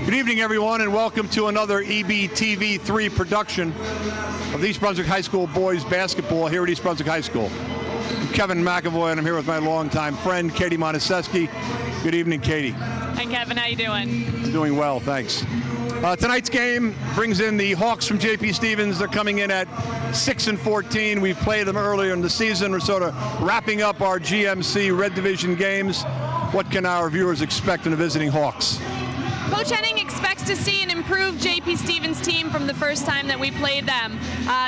Good evening, everyone, and welcome to another EBTV3 production of the East Brunswick High School boys basketball here at East Brunswick High School. I'm Kevin McEvoy, and I'm here with my longtime friend, Katie Motusesky. Good evening, Katie. Hi, Kevin. How you doing? Doing well, thanks. Tonight's game brings in the Hawks from J.P. Stevens. They're coming in at 6-14. We've played them earlier in the season. We're sort of wrapping up our GMC Red Division games. What can our viewers expect in the visiting Hawks? Coach Henning expects to see an improved J.P. Stevens team from the first time that we played them.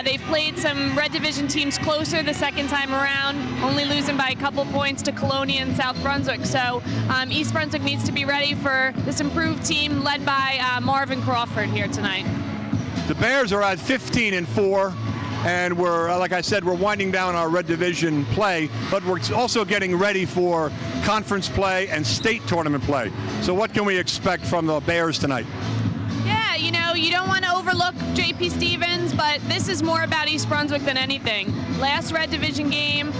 They've played some Red Division teams closer the second time around, only losing by a couple points to Colonia and South Brunswick. So East Brunswick needs to be ready for this improved team led by Marvin Crawford here tonight. The Bears are at 15-4. And we're, like I said, we're winding down our Red Division play, but we're also getting ready for conference play and state tournament play. So what can we expect from the Bears tonight? Yeah, you know, you don't want to overlook J.P. Stevens, but this is more about East Brunswick than anything. Last Red Division game,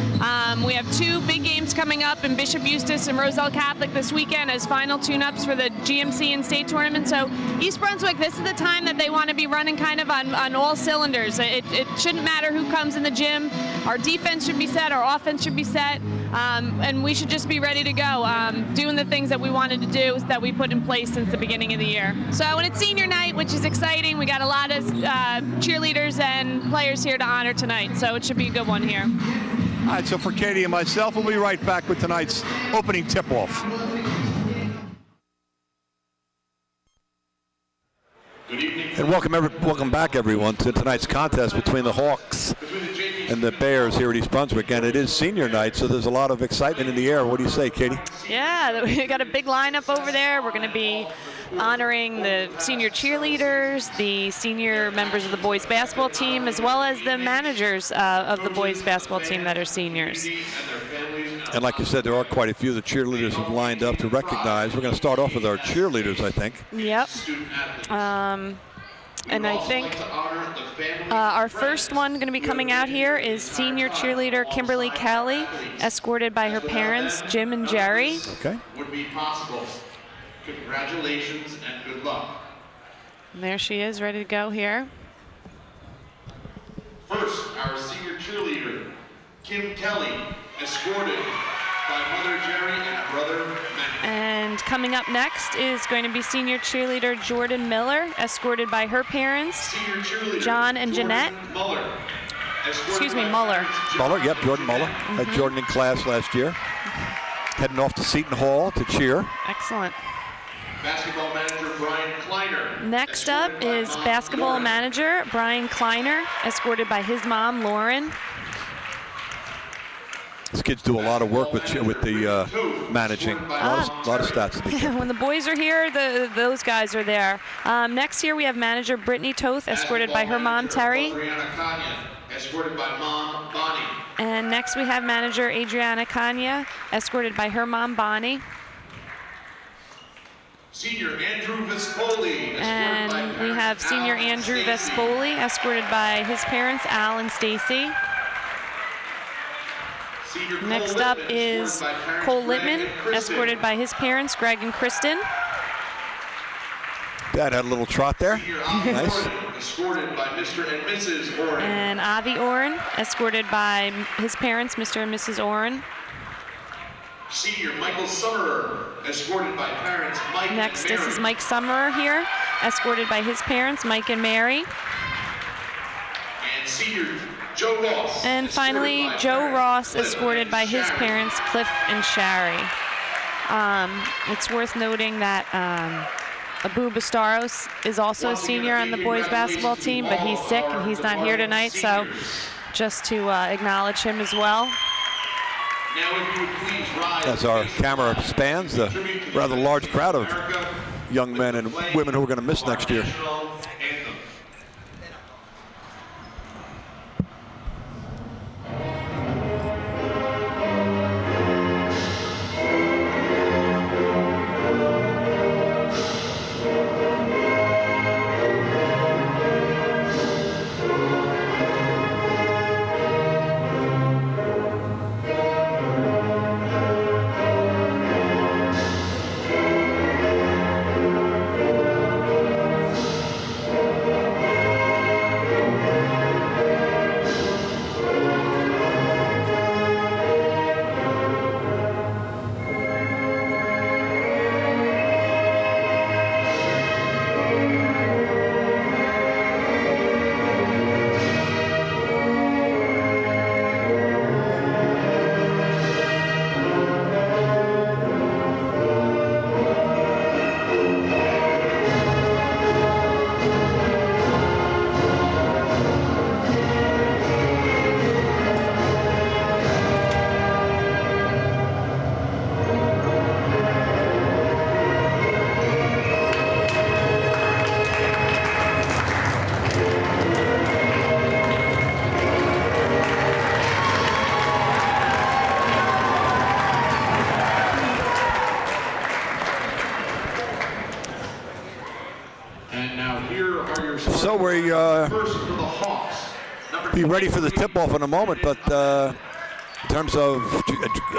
we have two big games coming up in Bishop Eustace and Roselle Catholic this weekend as final tune-ups for the GMC and state tournament. So East Brunswick, this is the time that they want to be running kind of on all cylinders. It shouldn't matter who comes in the gym. Our defense should be set, our offense should be set, and we should just be ready to go, doing the things that we wanted to do that we put in place since the beginning of the year. So when it's senior night, which is exciting, we got a lot of cheerleaders and players here to honor tonight, so it should be a good one here. All right, so for Katie and myself, we'll be right back with tonight's opening tip-off. Good evening. And welcome back, everyone, to tonight's contest between the Hawks and the Bears here at East Brunswick. And it is senior night, so there's a lot of excitement in the air. What do you say, Katie? Yeah, we got a big lineup over there. We're going to be honoring the senior cheerleaders, the senior members of the boys basketball team, as well as the managers of the boys basketball team that are seniors. And like you said, there are quite a few of the cheerleaders have lined up to recognize. We're going to start off with our cheerleaders, I think. Yep. And I think our first one going to be coming out here is senior cheerleader Kimberly Kelly, escorted by her parents, Jim and Jerry. Okay. Would be possible. Congratulations and good luck. And there she is, ready to go here. First, our senior cheerleader, Kim Kelly, escorted by Mother Jerry and brother Matt. And coming up next is going to be senior cheerleader Jordan Miller, escorted by her parents, John and Jeanette. Muller. Muller. Muller, yep, Jordan Muller. Had Jordan in class last year. Heading off to Seton Hall to cheer. Excellent. Basketball manager Brian Kleiner. Next up is basketball manager Brian Kleiner, escorted by his mom, Lauren. These kids do a lot of work with the managing. A lot of stats. When the boys are here, those guys are there. Next here we have manager Brittany Toth, escorted by her mom, Terry. Escorted by mom, Bonnie. And next we have manager Adriana Kanya, escorted by her mom, Bonnie. Senior Andrew Vespoli. And we have senior Andrew Vespoli, escorted by his parents, Al and Stacy. Next up is Cole Littman, escorted by his parents, Greg and Kristen. Dad had a little trot there. Nice. Escorted by Mr. and Mrs. Oren. And Avi Oren, escorted by his parents, Mr. and Mrs. Oren. Senior Michael Summerer, escorted by parents Mike Next, and Mary. this is Mike Summerer here, escorted by his parents, Mike and Mary. And senior Joe Ross. And finally, Joe Ross, escorted by his parents, Cliff and Shari. It's worth noting that Abu Bastaros is also a senior on the boys basketball team, but he's sick and he's not here tonight, so just to acknowledge him as well. As our camera spans the rather large crowd of young men and women who we're going to miss next year. So we be ready for the tip-off in a moment, but in terms of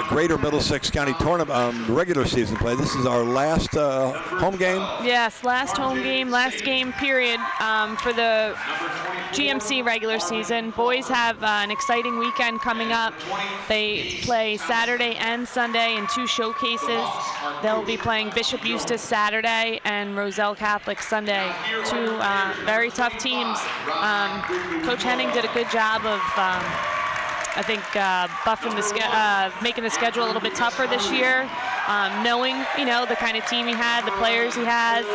greater Middlesex County tournament regular season play, this is our last home game. Yes, last home game, last game period for the GMC regular season. Boys have an exciting weekend coming up. They play Saturday and Sunday in 2 showcases. They'll be playing Bishop Eustace Saturday and Roselle Catholic Sunday. 2 very tough teams. Coach Henning did a good job of I think buffing making the schedule a little bit tougher this year, knowing the kind of team he had, the players he has,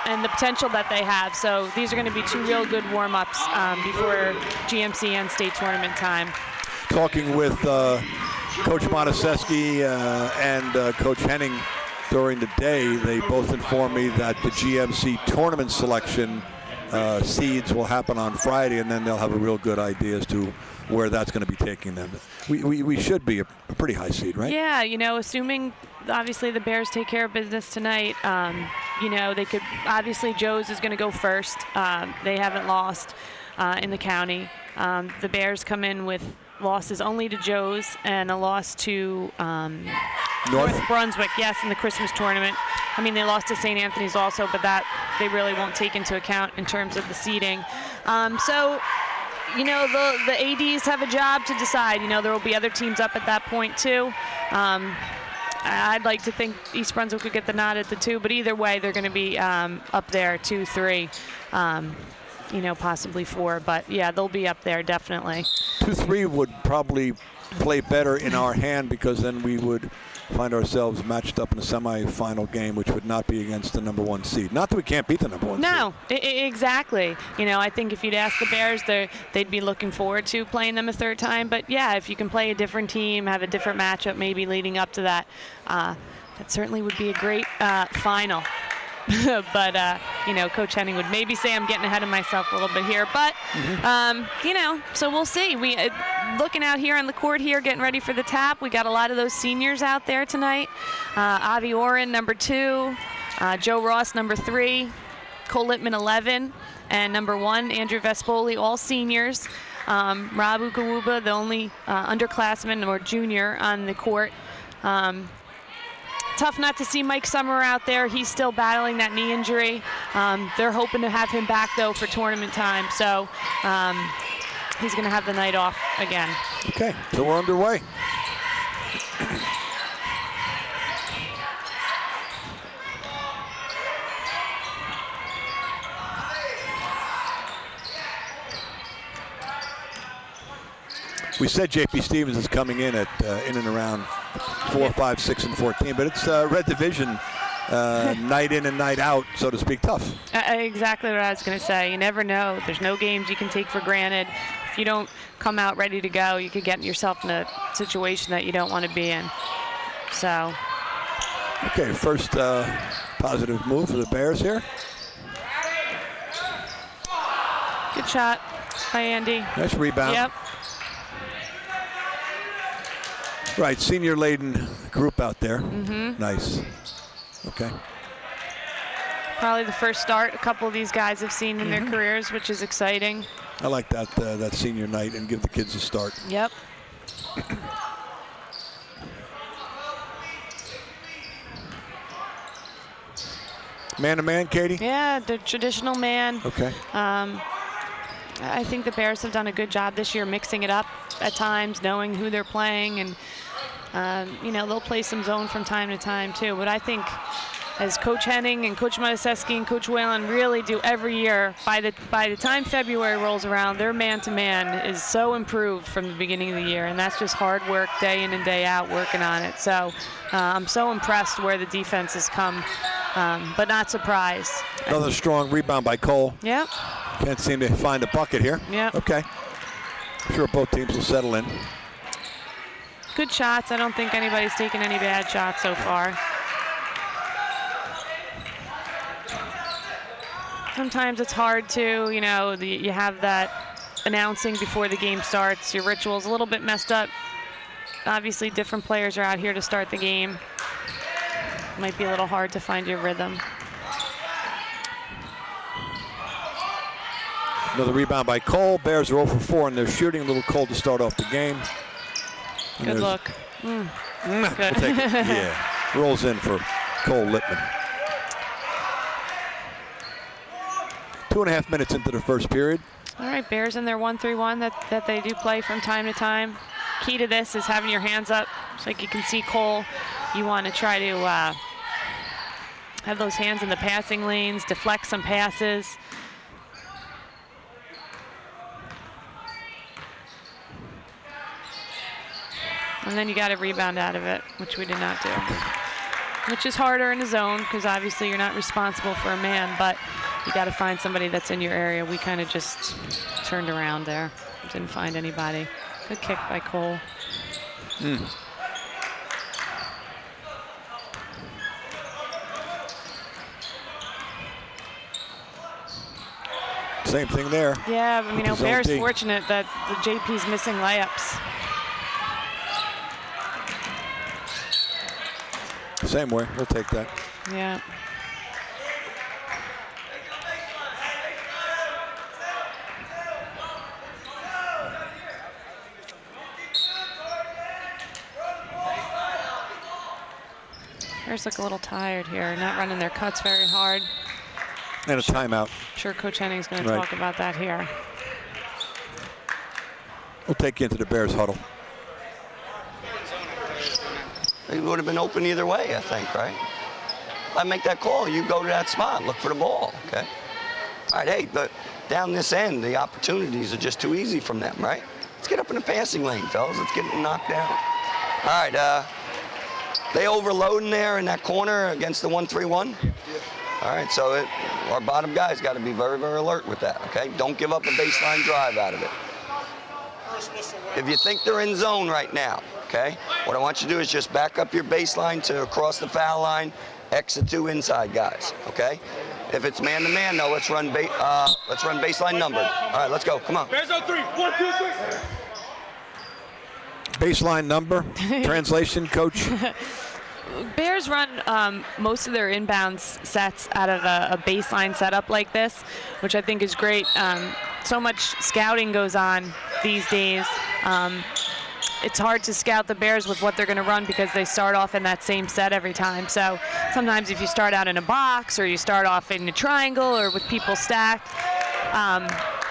and the potential that they have. So these are going to be 2 real good warm-ups before GMC and state tournament time. Talking with Coach Motusesky and Coach Henning during the day, they both informed me that the GMC tournament selection seeds will happen on Friday, and then they'll have a real good idea as to where that's going to be taking them. We should be a pretty high seed, right? Yeah, assuming obviously the Bears take care of business tonight. They could, obviously Joe's is going to go first. They haven't lost in the county. The Bears come in with losses only to Joe's and a loss to North Brunswick, yes, in the Christmas tournament. I mean, they lost to St. Anthony's also, but that they really won't take into account in terms of the seeding. So, the ADs have a job to decide. There will be other teams up at that point too. I'd like to think East Brunswick could get the nod at the 2, but either way, they're going to be up there 2, 3, possibly 4. But yeah, they'll be up there definitely. 2, 3 would probably play better in our hand, because then we would find ourselves matched up in a semifinal game, which would not be against the number 1 seed. Not that we can't beat the number 1 seed. No, exactly. I think if you'd ask the Bears, they'd be looking forward to playing them a 3rd time. But yeah, if you can play a different team, have a different matchup maybe leading up to that, that certainly would be a great final. But, Coach Henning would maybe say I'm getting ahead of myself a little bit here. But, so we'll see. We looking out here on the court here, getting ready for the tap. We got a lot of those seniors out there tonight. Avi Oren, number 2. Joe Ross, number 3. Cole Littman, 11. And number 1, Andrew Vespoli, all seniors. Rob Ukawuba, the only underclassman or junior on the court. Tough not to see Mike Summer out there. He's still battling that knee injury. They're hoping to have him back, though, for tournament time. So he's going to have the night off again. Okay, so we're underway. We said J.P. Stevens is coming in at in and around 4, 5, 6, and 14, but it's Red Division night in and night out, so to speak, tough. Exactly what I was going to say. You never know. There's no games you can take for granted. If you don't come out ready to go, you could get yourself in a situation that you don't want to be in. So. Okay, first positive move for the Bears here. Good shot by Andy. Nice rebound. Yep. Right, senior-laden group out there. Mm-hmm. Nice. Okay. Probably the first start a couple of these guys have seen in their careers, which is exciting. I like that that senior night and give the kids a start. Yep. Man-to-man, Katie? Yeah, the traditional man. Okay. I think the Bears have done a good job this year mixing it up at times, knowing who they're playing, and they'll play some zone from time to time too. But I think as Coach Henning and Coach Motusesky and Coach Whalen really do every year, by the time February rolls around, their man-to-man is so improved from the beginning of the year, and that's just hard work day in and day out working on it. So I'm so impressed where the defense has come, but not surprised. Another strong rebound by Cole. Yep. Can't seem to find a bucket here. Yep. Okay. I'm sure both teams will settle in. Good shots. I don't think anybody's taken any bad shots so far. Sometimes it's hard to, you have that announcing before the game starts. Your ritual's a little bit messed up. Obviously, different players are out here to start the game. Might be a little hard to find your rhythm. Another rebound by Cole. Bears are 0 for 4 in their shooting. A little cold to start off the game. Good look. We'll take it. Yeah. Rolls in for Cole Littman. 2.5 minutes into the first period. All right, Bears in their 1-3-1 that they do play from time to time. Key to this is having your hands up. It's like you can see Cole. You want to try to have those hands in the passing lanes, deflect some passes. And then you got to rebound out of it, which we did not do. Which is harder in a zone because obviously you're not responsible for a man, but you got to find somebody that's in your area. We kind of just turned around there. Didn't find anybody. Good kick by Cole. Same thing there. Yeah, I mean, Bears fortunate that the JP's missing layups. Same way. We'll take that. Yeah. Bears look a little tired here, not running their cuts very hard. And a timeout. I'm sure Coach Henning's going to talk about that here. We'll take you into the Bears huddle. It would have been open either way, I think, right? I make that call, you go to that spot, look for the ball, okay? All right, hey, but down this end, the opportunities are just too easy from them, right? Let's get up in the passing lane, fellas. Let's get them knocked down. All right, they overloading there in that corner against the 1-3-1. All right, so our bottom guys got to be very, very alert with that, okay? Don't give up a baseline drive out of it. If you think they're in zone right now, okay, what I want you to do is just back up your baseline to across the foul line, exit 2 inside guys, okay? If it's man-to-man, though, let's run baseline numbered. All right, let's go. Come on. Bears on 3. 1, 2, 3. Baseline number. Translation, Coach. Bears run most of their inbounds sets out of a baseline setup like this, which I think is great. So much scouting goes on these days. It's hard to scout the Bears with what they're going to run because they start off in that same set every time. So sometimes if you start out in a box or you start off in a triangle or with people stacked,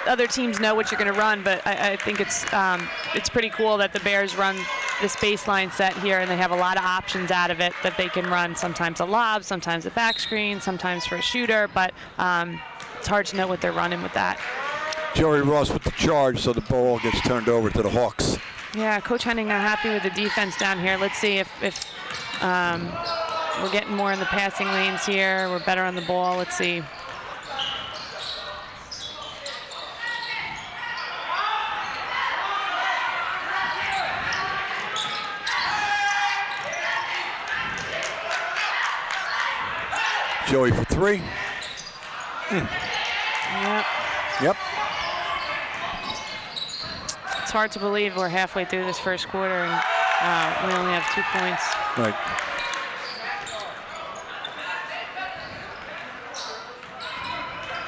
other teams know what you're going to run. But I think it's pretty cool that the Bears run this baseline set here, and they have a lot of options out of it that they can run. Sometimes a lob, sometimes a back screen, sometimes for a shooter. But it's hard to know what they're running with that. Joey Ross with the charge, so the ball gets turned over to the Hawks. Yeah, Coach Henning not happy with the defense down here. Let's see if we're getting more in the passing lanes here. We're better on the ball. Let's see. Joey for 3. Yep. It's hard to believe we're halfway through this first quarter and we only have 2 points. Right.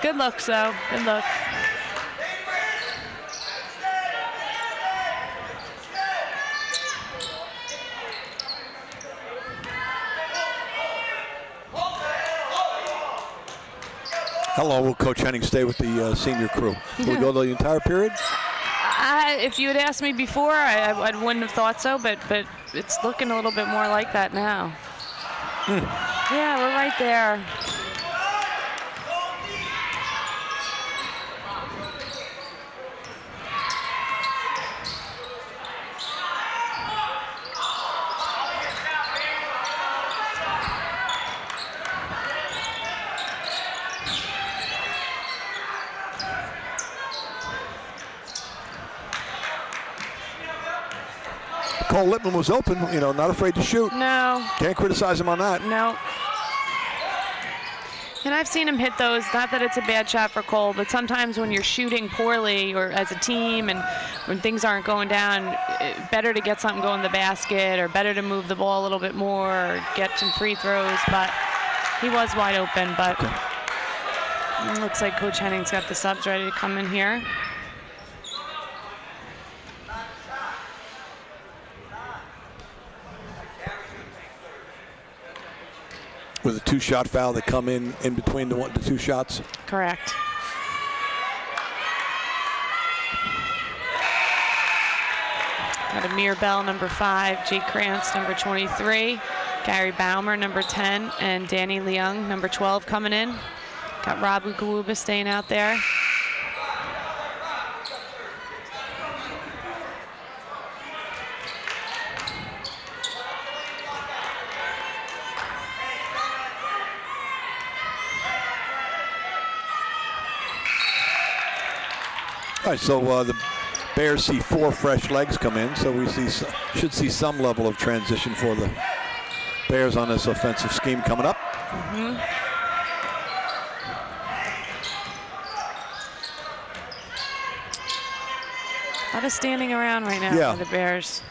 Good looks, though. Good look. How long will Coach Henning stay with the senior crew? Will we go the entire period? If you had asked me before, I wouldn't have thought so, but it's looking a little bit more like that now. Yeah, we're right there. Cole Littman was open, not afraid to shoot. No. Can't criticize him on that. No. And I've seen him hit those. Not that it's a bad shot for Cole, but sometimes when you're shooting poorly or as a team and when things aren't going down, better to get something going in the basket or better to move the ball a little bit more or get some free throws. But he was wide open. But Looks like Coach Henning's got the subs ready to come in here. With a 2-shot foul that come in between the 2 shots. Correct. Got Amir Bell, number 5, Jake Krantz, number 23, Gary Baumer, number 10, and Danny Leung, number 12, coming in. Got Rob Ukawuba staying out there. All right, so the Bears see 4 fresh legs come in, so we should see some level of transition for the Bears on this offensive scheme coming up. A lot of standing around right now for the Bears.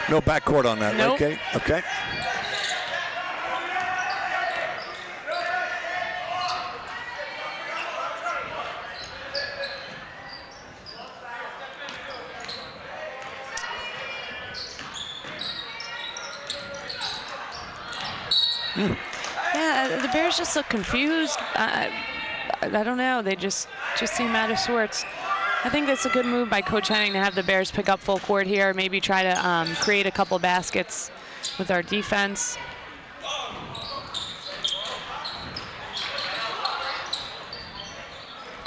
No backcourt on that, nope. right, Kate? Okay. Yeah, the Bears just look confused. I don't know. They just seem out of sorts. I think that's a good move by Coach Henning to have the Bears pick up full court here, maybe try to create a couple baskets with our defense.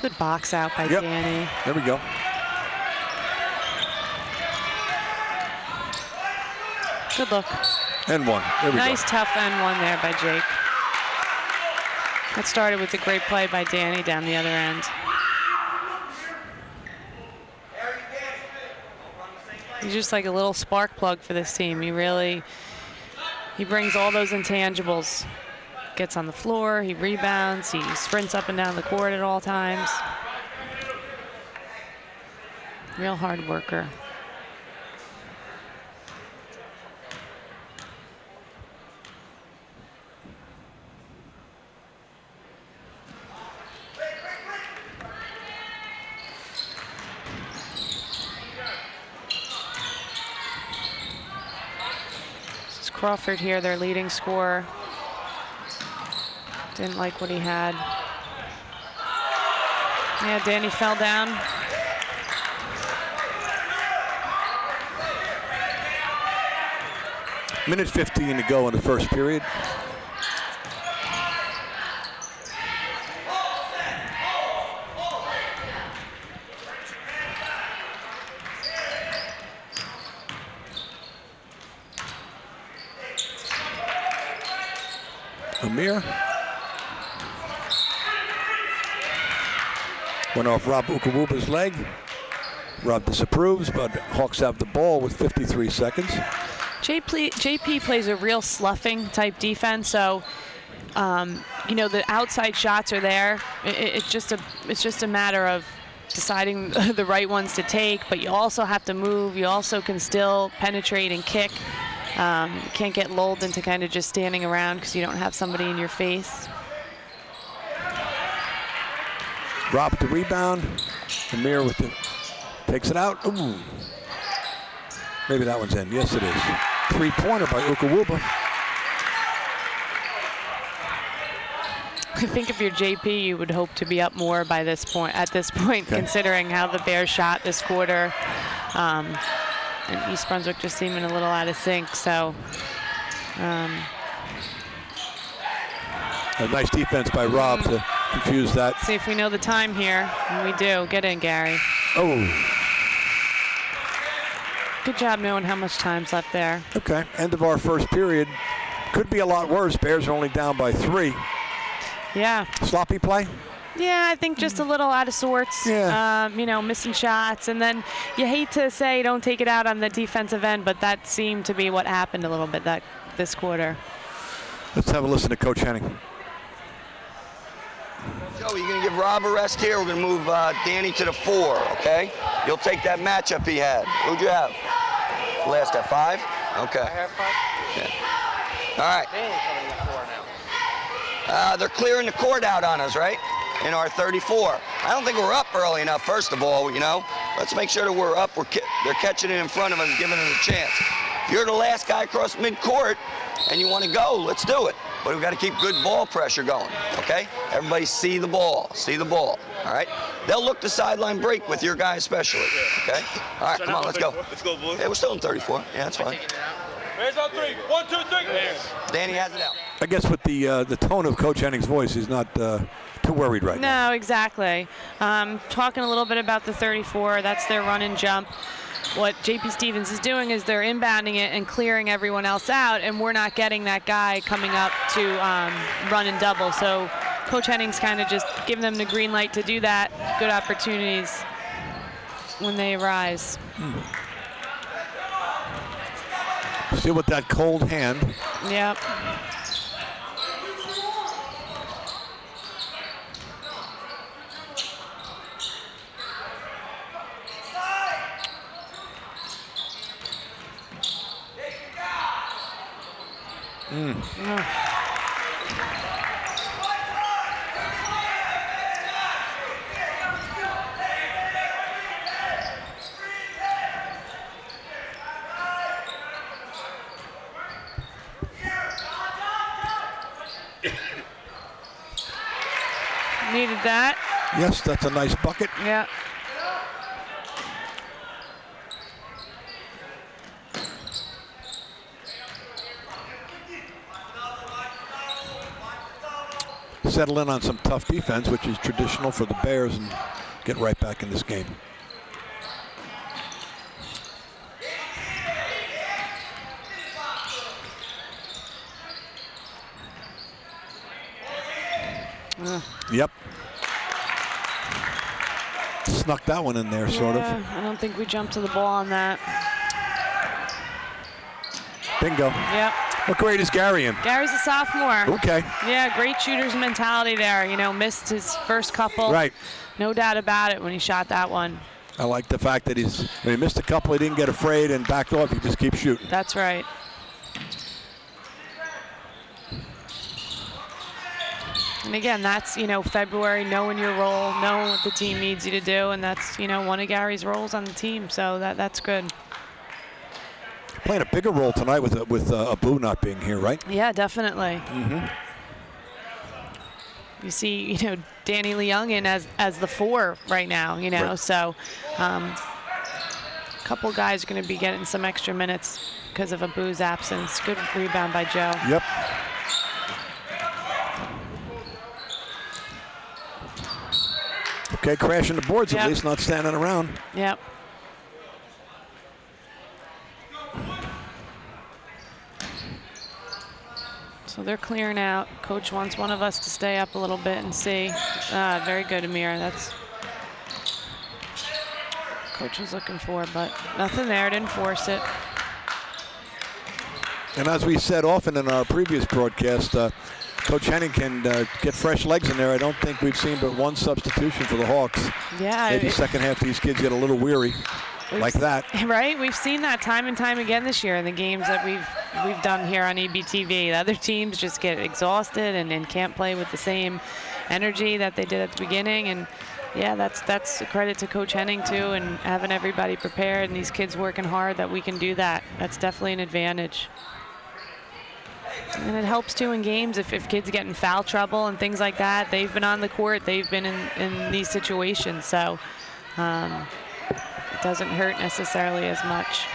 Good box out by Danny. There we go. Good look. And 1. There we go. Nice tough end 1 there by Jake. That started with a great play by Danny down the other end. He's just like a little spark plug for this team. He brings all those intangibles. Gets on the floor, he rebounds, he sprints up and down the court at all times. Real hard worker. Crawford here, their leading scorer. Didn't like what he had. Yeah, Danny fell down. Minute 15 to go in the first period. Amir. Went off Rob Ukawuba's leg. Rob disapproves, but Hawks have the ball with 53 seconds. JP plays a real sloughing type defense, so you know, the outside shots are there. It's just a matter of deciding the right ones to take, but you also have to move. You also can still penetrate and kick. You can't get lulled into kind of just standing around because you don't have somebody in your face. Rob with the rebound. Amir with the takes it out. Ooh. Maybe that one's in. Yes, it is. 3-pointer by Ukawuba. I think if you're JP, you would hope to be up more by this point. At this point, okay, considering how the Bears shot this quarter, and East Brunswick just seeming a little out of sync. So, a nice defense by Rob to confuse that. See if we know the time here, and we do. Get in, Gary. Oh. Good job knowing how much time's left there. Okay, end of our first period. Could be a lot worse. Bears are only down by 3. Yeah. Sloppy play? Yeah, I think just a little out of sorts. Yeah. You know, missing shots, and then you hate to say don't take it out on the defensive end, but that seemed to be what happened a little bit this quarter. Let's have a listen to Coach Henning. Joe, you're going to give Rob a rest here. We're going to move Danny to the 4, okay? You'll take that matchup he had. Who'd you have? Last at 5? Okay. I have 5. Yeah. All right. Danny coming to 4 now. They're clearing the court out on us, right? In our 34. I don't think we're up early enough, first of all, you know. Let's make sure that we're up. They're catching it in front of us, giving it a chance. If you're the last guy across midcourt and you want to go, let's do it. But we've got to keep good ball pressure going, okay? Everybody see the ball, all right? They'll look the sideline break with your guy especially, okay? All right, come on, let's go. Let's go, boys. Yeah, we're still in 34. Yeah, that's fine. Bears on 3. 1, 2, 3. Bears. Danny has it out. I guess with the tone of Coach Henning's voice, he's not too worried right now. No, exactly. Talking a little bit about the 34, that's their run and jump. What JP Stevens is doing is they're inbounding it and clearing everyone else out, and we're not getting that guy coming up to run and double. So Coach Henning's kind of just giving them the green light to do that. Good opportunities when they arise. Still with that cold hand. Yep. Needed that. Yes, that's a nice bucket. Yeah. Settle in on some tough defense, which is traditional for the Bears, and get right back in this game. Yep. Snuck that one in there, sort of. I don't think we jumped to the ball on that. Bingo. Yep. What grade is Gary in? Gary's a sophomore. Okay. Yeah, great shooter's mentality there. You know, missed his first couple. Right. No doubt about it when he shot that one. I like the fact that when he missed a couple, he didn't get afraid and backed off. He just keeps shooting. That's right. And again, that's, you know, February, knowing your role, knowing what the team needs you to do, and that's, you know, one of Gary's roles on the team, so that's good. Playing a bigger role tonight with Abu not being here, right? Yeah, definitely. You see, you know, Danny Leung in as the 4 right now, you know, Right. so a couple guys are going to be getting some extra minutes because of Abu's absence. Good rebound by Joe. Yep. Okay, crashing the boards Yep. at least, not standing around. Yep. So they're clearing out. Coach wants one of us to stay up a little bit and see. Very good, Amir. That's Coach was looking for, but nothing there. Didn't force it. And as we said often in our previous broadcast, Coach Henning can get fresh legs in there. I don't think we've seen but one substitution for the Hawks. Yeah. Maybe second half these kids get a little weary like that. Right, we've seen that time and time again this year in the games that we've done here on EBTV. The other teams just get exhausted and can't play with the same energy that they did at the beginning. And yeah, that's a credit to Coach Henning too, and having everybody prepared and these kids working hard that we can do that. That's definitely an advantage. And it helps too in games if kids get in foul trouble and things like that. They've been on the court, they've been in these situations, so it doesn't hurt necessarily as much.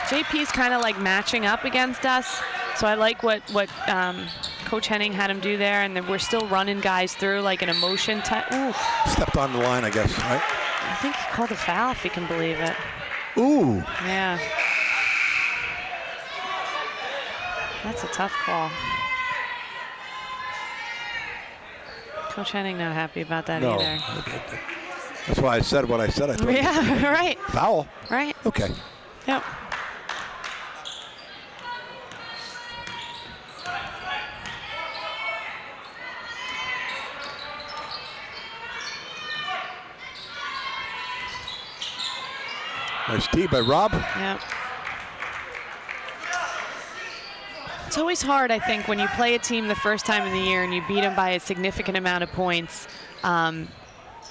JP's kind of like matching up against us, so I like what Coach Henning had him do there, and then we're still running guys through like an emotion type. Ooh. Stepped on the line, I guess, right? I think he called a foul, if you can believe it. Ooh. Yeah. That's a tough call. Coach Henning not happy about that No. either. That's why I said what I said. I thought Yeah, right. foul. Right. Okay. Yep. Nice tee by Rob. Yep. It's always hard, I think, when you play a team the first time in the year and you beat them by a significant amount of points,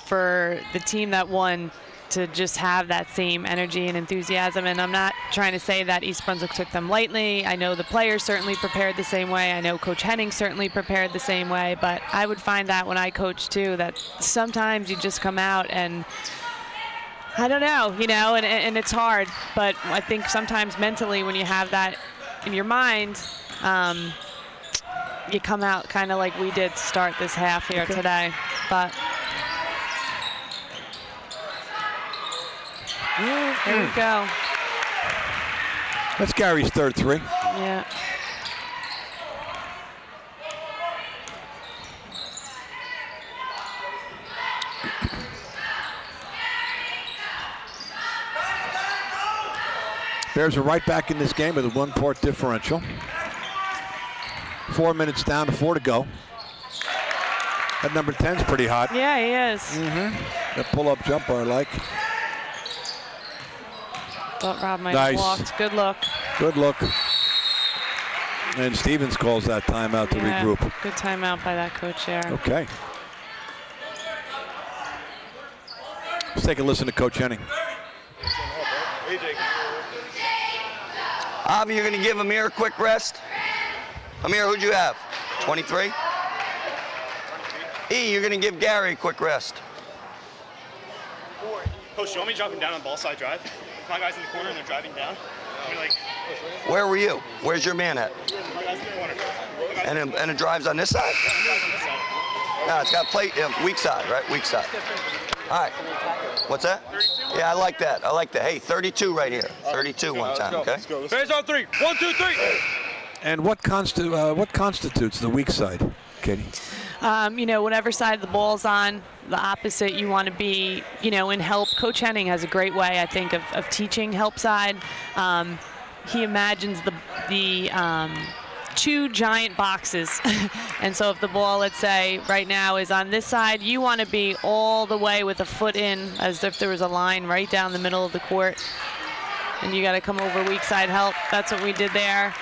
for the team that won to just have that same energy and enthusiasm. And I'm not trying to say that East Brunswick took them lightly. I know the players certainly prepared the same way. I know Coach Henning certainly prepared the same way. But I would find that when I coach too, that sometimes you just come out and I don't know, and it's hard. But I think sometimes mentally when you have that in your mind, you come out kind of like we did to start this half here today. But there we go. That's Gary's third three. Yeah. Bears are right back in this game with a 1-point differential. 4 minutes down to 4 to go. That number 10's pretty hot. Yeah, he is. That pull-up jumper I like. Thought Rob might Nice. have walked. Good look. Good look. And Stevens calls that timeout to Yeah, regroup. good timeout by that coach there. Okay. Let's take a listen to Coach Henning. Avi, you're going to give Amir a quick rest? Amir, who'd you have? 23? E, you're going to give Gary a quick rest. Coach, you want me jumping down on ball side drive? My guy's in the corner and they're driving down. Where were you? Where's your man at? My guy's in the corner. And it drives on this side? No, it's got plate, weak side, right? Weak side. All right. What's that? 32? Yeah, I like that. I like that. Hey, 32 right here. 32 one time, okay? Bears on 3. 1, 2, 3. And what constitutes the weak side, Katie? Whatever side the ball's on, the opposite, you want to be, in help. Coach Henning has a great way, I think, of teaching help side. He imagines the 2 giant boxes. And so if the ball, let's say, right now is on this side, you want to be all the way with a foot in, as if there was a line right down the middle of the court. And you got to come over weak side help. That's what we did there.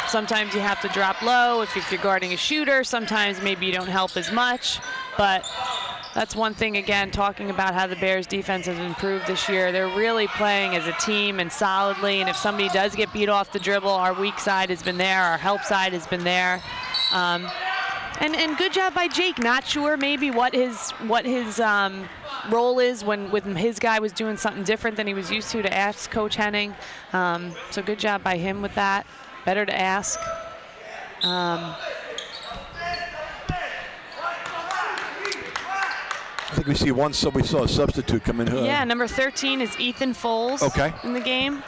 Sometimes you have to drop low if you're guarding a shooter. Sometimes maybe you don't help as much. But that's one thing, again, talking about how the Bears defense has improved this year. They're really playing as a team and solidly. And if somebody does get beat off the dribble, our weak side has been there. Our help side has been there. And good job by Jake. Not sure maybe what his role is when his guy was doing something different than he was used to ask Coach Henning. So good job by him with that. Better to ask. I think we saw a substitute come in. Yeah, number 13 is Ethan Foles. Okay. In the game.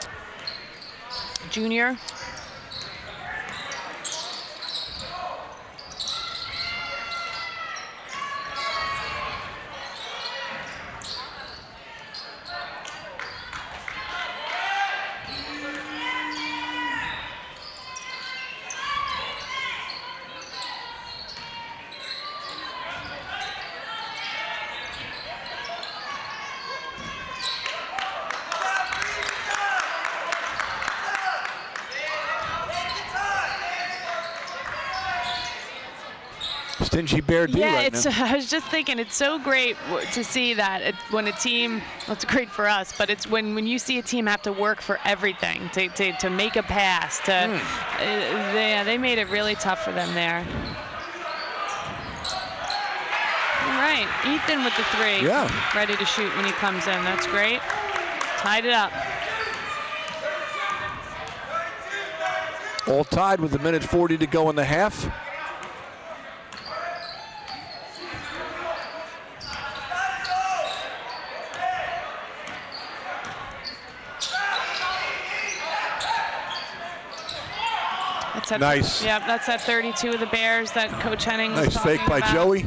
Junior. Stingy Bear D Yeah, right now. I was just thinking, it's so great to see that when a team, well, it's great for us, but it's when you see a team have to work for everything, to make a pass, they made it really tough for them there. All right, Ethan with the 3. Yeah. Ready to shoot when he comes in. That's great. Tied it up. All tied with 1:40 to go in the half. That's at, Nice. Yep, that's at 32 of the Bears that Coach Henning was Nice talking fake by about. Joey.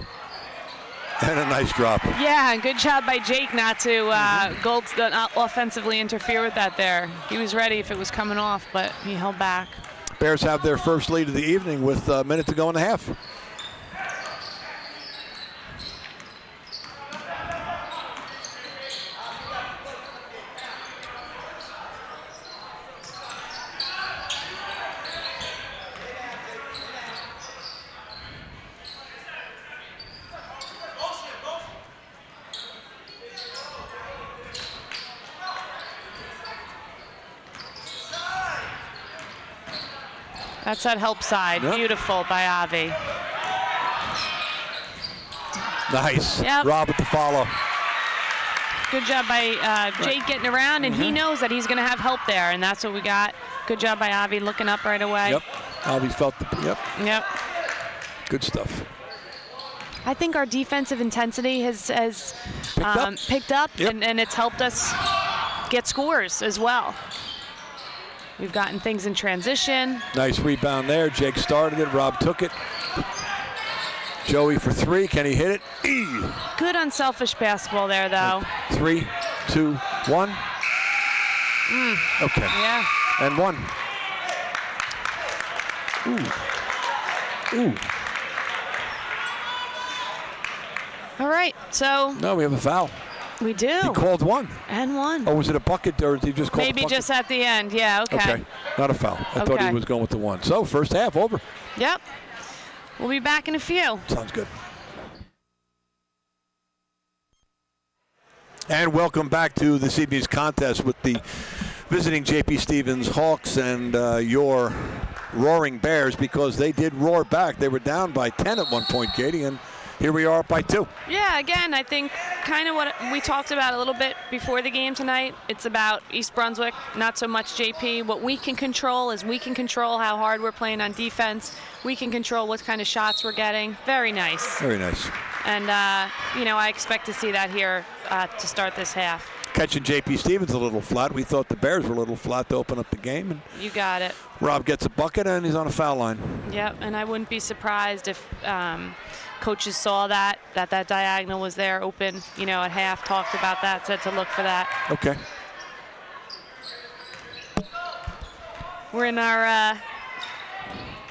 And a nice drop. Yeah, good job by Jake not to not offensively interfere with that there. He was ready if it was coming off, but he held back. Bears have their first lead of the evening with a minute to go in the half. That's that help side. Yep. Beautiful by Avi. Nice. Yep. Rob with the follow. Good job by Jake getting around, and he knows that he's going to have help there, and that's what we got. Good job by Avi looking up right away. Yep. Avi felt the, yep. Yep. Good stuff. I think our defensive intensity has picked up Yep. and it's helped us get scores as well. We've gotten things in transition. Nice rebound there. Jake started it. Rob took it. Joey for three. Can he hit it? Good unselfish basketball there, though. 3, 2, 1. Okay. Yeah. And 1. Ooh. All right, so No, we have a foul. we do. He called 1. And 1. Oh, was it a bucket or did he just call Maybe a bucket? just at the end. Yeah, okay. Okay. Not a foul. I thought he Okay. was going with the 1. So first half over. Yep. We'll be back in a few. Sounds good. And welcome back to this evening's contest with the visiting J.P. Stevens Hawks and your roaring Bears, because they did roar back. They were down by 10 at one point, Katie, and here we are up by 2. Yeah, again, I think kind of what we talked about a little bit before the game tonight. It's about East Brunswick, not so much JP. What we can control is we can control how hard we're playing on defense. We can control what kind of shots we're getting. Very nice. Very nice. And, I expect to see that here to start this half. Catching J.P. Stevens a little flat. We thought the Bears were a little flat to open up the game. And You got it. Rob gets a bucket, and he's on a foul line. Yep, and I wouldn't be surprised if coaches saw that diagonal was there open, at half, talked about that, said to look for that. Okay. We're in our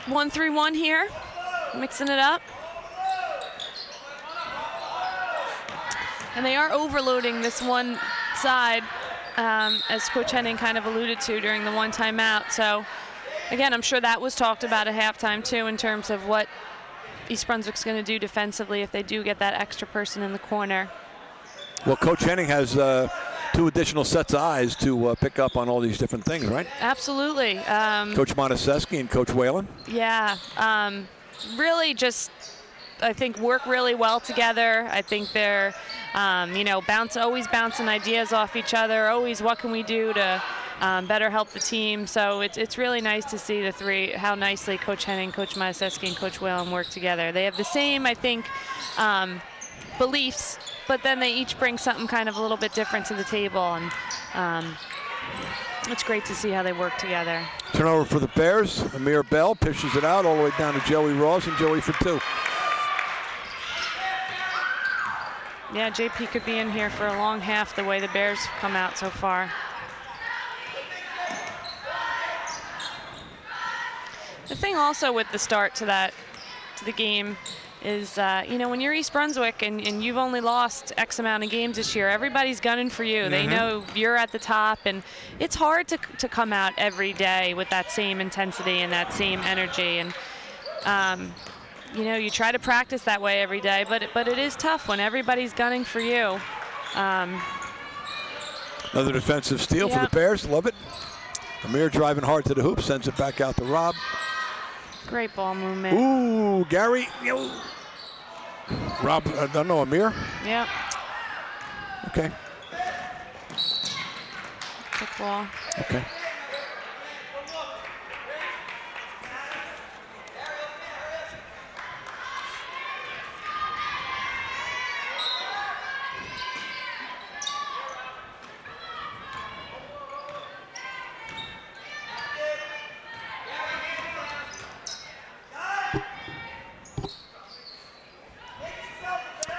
1-3-1 here, mixing it up. And they are overloading this one side, as Coach Henning kind of alluded to during the one timeout. So, again, I'm sure that was talked about at halftime, too, in terms of what East Brunswick's going to do defensively if they do get that extra person in the corner. Well, Coach Henning has 2 additional sets of eyes to pick up on all these different things, right? Absolutely. Coach Motusesky and Coach Whalen. Yeah, really just, I think, work really well together. I think they're, always bouncing ideas off each other, always what can we do to better help the team. So it's really nice to see the three, how nicely Coach Henning, Coach Motusesky, and Coach Whalen work together. They have the same, I think, beliefs, but then they each bring something kind of a little bit different to the table, and it's great to see how they work together. Turnover for the Bears. Amir Bell pitches it out all the way down to Joey Ross, and Joey for 2. Yeah, JP could be in here for a long half the way the Bears come out so far. The thing also with the start to the game is, when you're East Brunswick and you've only lost X amount of games this year, everybody's gunning for you. They know you're at the top, and it's hard to come out every day with that same intensity and that same energy. And you try to practice that way every day, but it is tough when everybody's gunning for you. Another defensive steal for the Bears. Love it. Amir driving hard to the hoop, sends it back out to Rob. Great ball movement. Ooh, Gary. Rob, I don't know, Amir? Yep. Okay. Quick ball. Okay.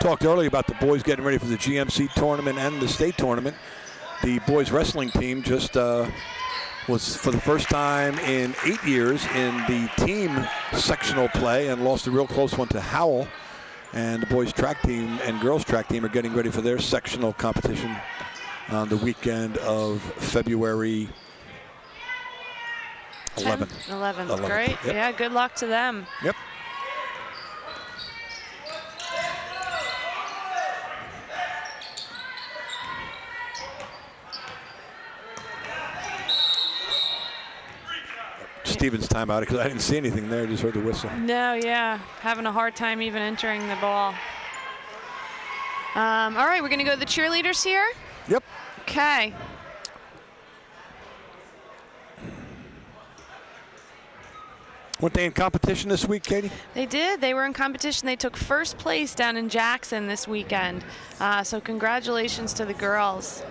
talked earlier about the boys getting ready for the GMC tournament and the state tournament. The boys wrestling team just was for the first time in 8 years in the team sectional play and lost a real close one to Howell. And the boys track team and girls track team are getting ready for their sectional competition on the weekend of February 11th. 11th. Great. Yep. Yeah, good luck to them. Yep. Stevens timeout because I didn't see anything there, just heard the whistle. No, yeah, having a hard time even entering the ball. All right, we're gonna go to the cheerleaders here. Yep. Okay. Weren't they in competition this week, Katie? They did. They were in competition. They took first place down in Jackson this weekend. So congratulations to the girls.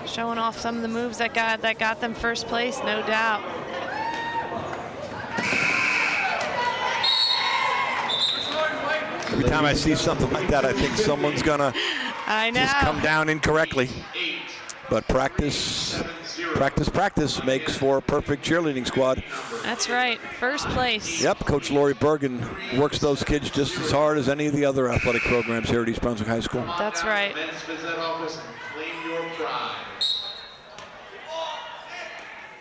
Showing off some of the moves that got them first place, no doubt. Every time I see something like that, I think someone's gonna just come down incorrectly. But practice makes for a perfect cheerleading squad. That's right, first place. Yep, Coach Lori Bergen works those kids just as hard as any of the other athletic programs here at East Brunswick High School. That's right.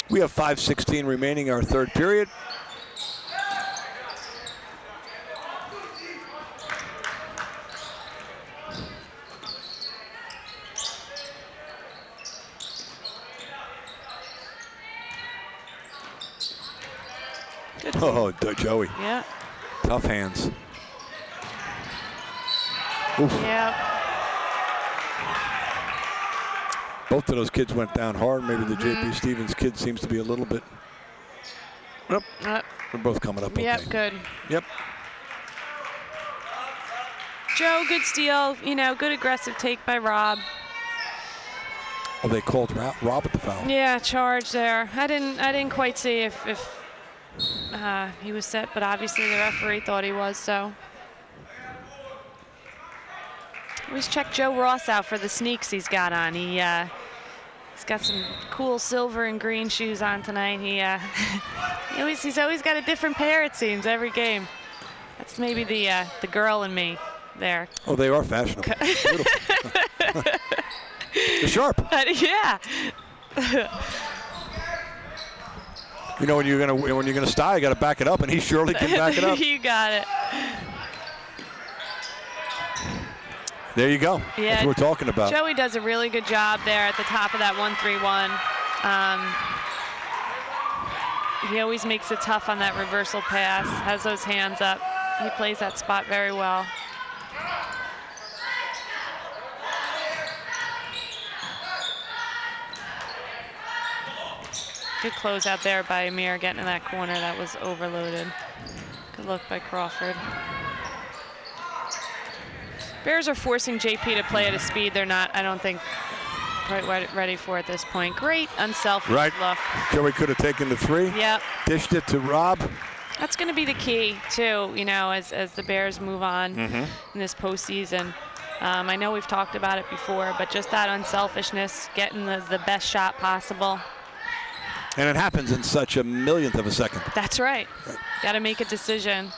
We have 5:16 remaining, our third period. Good. Oh, Joey. Yeah. Tough hands. Oof. Yeah. Both of those kids went down hard. Maybe the JP Stevens kid seems to be a little bit. Yep. They're both coming up okay. Yep, good. Yep. Joe, good steal. You know, good aggressive take by Rob. Oh, they called Rob at the foul. Yeah, charge there. I didn't quite see if he was set, but obviously the referee thought he was, so. Always check Joe Ross out for the sneaks he's got on. He's got some cool silver and green shoes on tonight. He's always got a different pair, it seems, every game. That's maybe the girl in me there. Oh, they are fashionable. Beautiful. They're sharp. Yeah. You know, when you're gonna style, you got to back it up, and he surely can back it up. You got it. There you go. Yeah, that's what we're talking about. Joey does a really good job there at the top of that 1-3-1. He always makes it tough on that reversal pass, has those hands up. He plays that spot very well. Good close out there by Amir, getting in that corner that was overloaded. Good look by Crawford. Bears are forcing JP to play at a speed they're not, I don't think, quite ready for at this point. Great unselfish look. Joey could have taken the three. Yep. Dished it to Rob. That's going to be the key, too, you know, as the Bears move on in this postseason. I know we've talked about it before, but just that unselfishness, getting the best shot possible. And it happens in such a millionth of a second. That's right. Got to make a decision.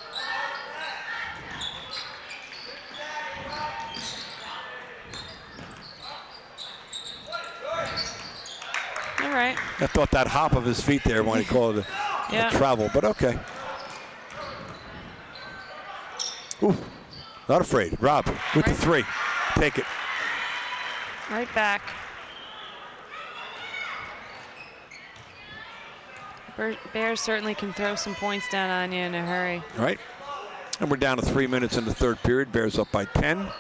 All right. I thought that hop of his feet there when he called it a travel, but okay. Ooh, not afraid. Rob with the three. Take it. Right back. Bears certainly can throw some points down on you in a hurry. All right. And we're down to 3 minutes in the third period. Bears up by 10.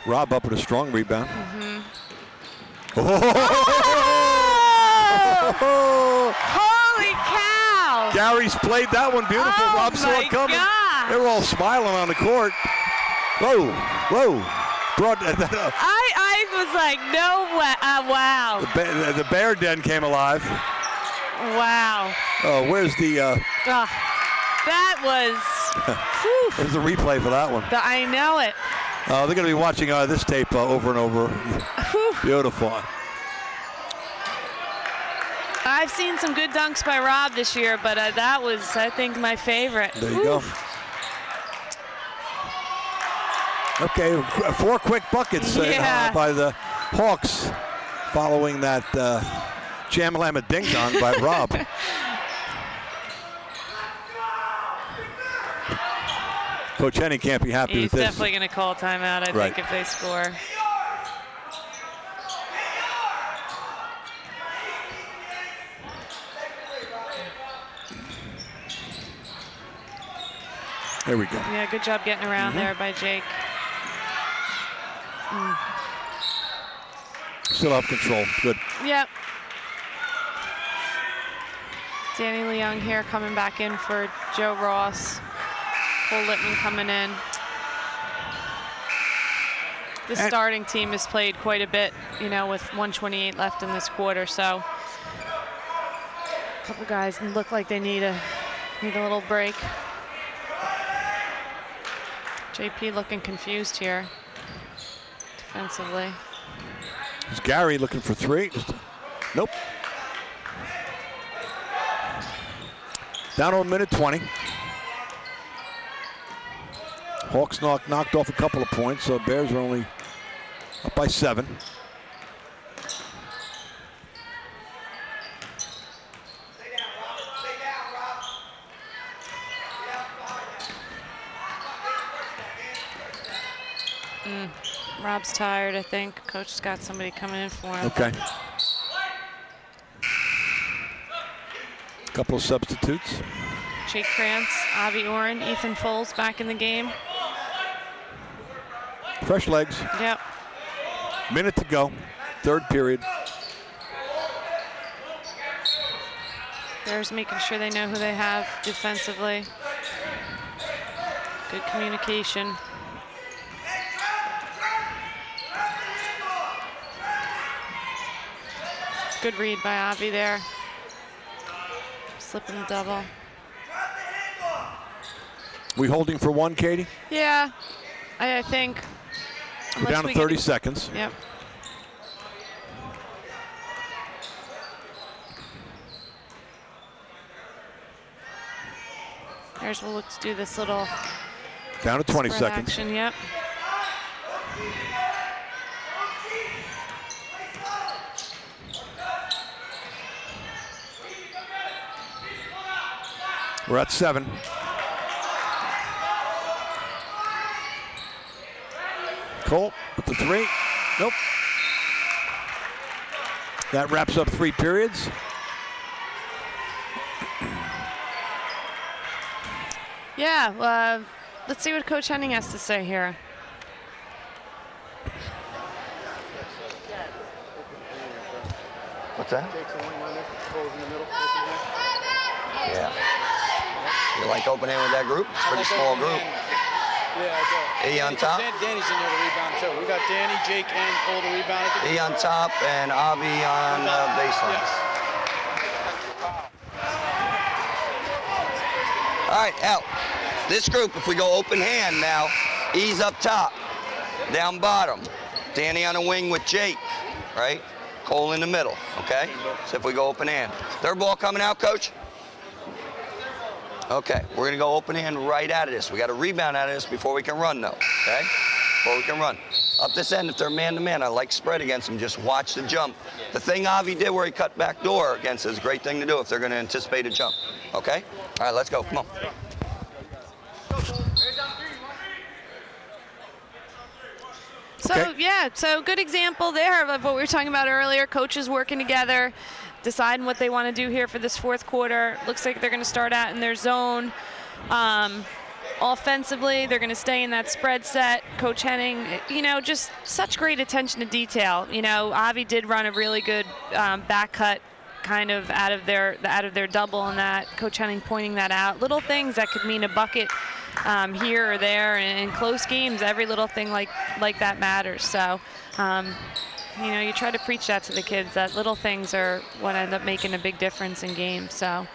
Rob up with a strong rebound. Oh! Holy cow! Gary's played that one beautiful. Oh, Rob saw it coming. gosh. They were all smiling on the court. Whoa, whoa. Brought that up. I was like, no way. Wow. The Bear Den came alive. Wow. Oh, where's the... that was... There's the replay for that one. I know it. They're going to be watching this tape over and over. Beautiful. I've seen some good dunks by Rob this year, but that was, I think, my favorite. There you go. Okay, 4 quick buckets by the Hawks following that Jam-a-lamma ding-dong by Rob. Coach Henning can't be happy with this. He's definitely going to call timeout, I think, if they score. There we go. Yeah, good job getting around there by Jake. Still have control. Good. Yep. Danny Leung here coming back in for Joe Ross. Cole Littman coming in. The starting team has played quite a bit, you know, with 1:28 left in this quarter, so a couple guys look like they need a little break. JP looking confused here defensively. Is Gary looking for 3? Nope. Down to a minute 20. Hawks knocked off a couple of points, so Bears are only up by 7. Rob's tired, I think. Coach has got somebody coming in for him. Okay. Couple of substitutes. Jake Krantz, Avi Oren, Ethan Foles back in the game. Fresh legs. Yep. Minute to go. 3rd period. Bears making sure they know who they have defensively. Good communication. Good read by Avi there. Slipping the double. We holding for 1, Katie? Yeah, I think. We're down to 30 seconds. Yep. Bears will look to do this little down to 20 seconds. Action, yep. We're at 7. Cole with the 3. Nope. That wraps up 3 periods. Yeah, let's see what Coach Henning has to say here. What's that? Yeah. You like open hand with that group? It's a pretty small group. Yeah, E on top. Danny's in there to rebound too. We got Danny, Jake, and Cole to rebound. E on top and Avi on baseline. Yes. All right, out. This group, if we go open hand now, E's up top, down bottom. Danny on a wing with Jake, right? Cole in the middle, okay? So if we go open hand. Third ball coming out, Coach? Okay, we're gonna go open hand right out of this. We got to rebound out of this before we can run, though, okay? Before we can run. Up this end, if they're man-to-man, I like spread against them, just watch the jump. The thing Avi did where he cut back door against is a great thing to do if they're gonna anticipate a jump, okay? All right, let's go, come on. So, yeah, so good example there of what we were talking about earlier. Coaches working together, deciding what they want to do here for this 4th quarter. Looks like they're going to start out in their zone. Offensively, they're going to stay in that spread set. Coach Henning, you know, just such great attention to detail. You know, Avi did run a really good back cut kind of out of their double, and that Coach Henning pointing that out. Little things that could mean a bucket here or there, and in close games, every little thing like that matters. So, you know, you try to preach that to the kids, that little things are what end up making a big difference in games. So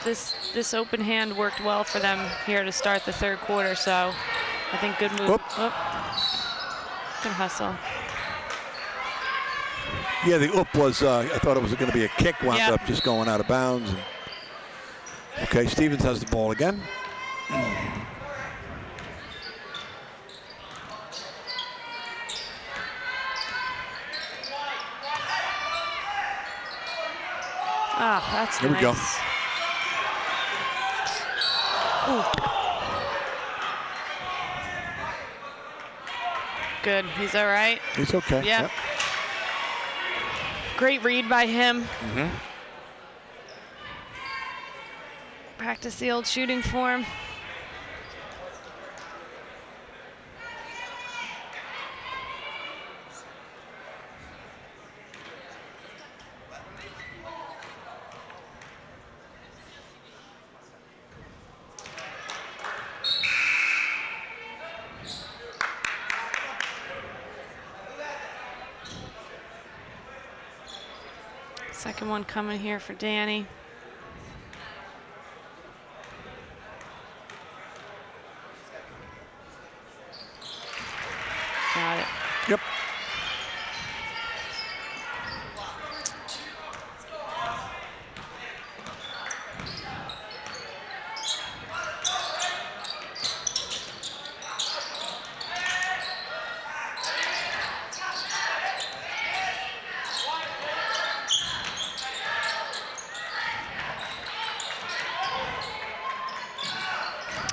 this open hand worked well for them here to start the third quarter. So I think good move. Good hustle. Yeah, the oop was, I thought it was going to be a kick, wound up just going out of bounds. And, okay, Stevens has the ball again. Oh, that's Here nice. we go. Ooh. Good, he's all right. He's okay. Yeah. Yep. Great read by him. Mm-hmm. Practice the old shooting form. Second one coming here for Danny. Got it. Yep.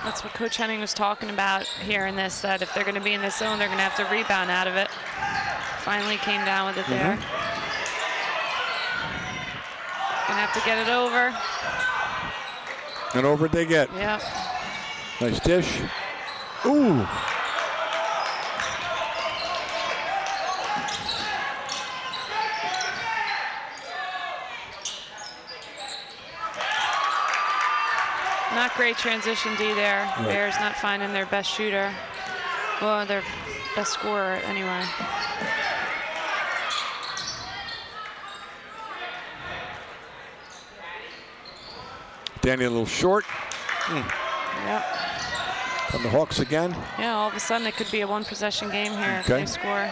That's what Coach Henning was talking about here in this, that if they're going to be in this zone, they're going to have to rebound out of it. Finally came down with it there. Going to have to get it over. And over they get. Yep. Nice dish. Ooh. Not great transition D there. Right. Bears not finding their best shooter. Well, their best scorer anyway. Danny a little short. Yep. And the Hawks again. Yeah, all of a sudden it could be a one possession game here if Okay. they score.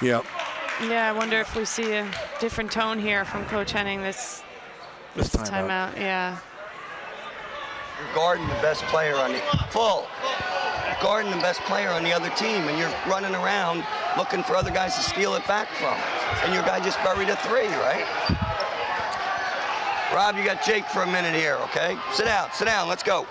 Yep. Yeah, I wonder if we see a different tone here from Coach Henning this timeout. Yeah. You're guarding the best player on the guarding the best player on the other team, and you're running around looking for other guys to steal it back from. And your guy just buried a three, right? Rob, you got Jake for a minute here, okay? Sit down, let's go.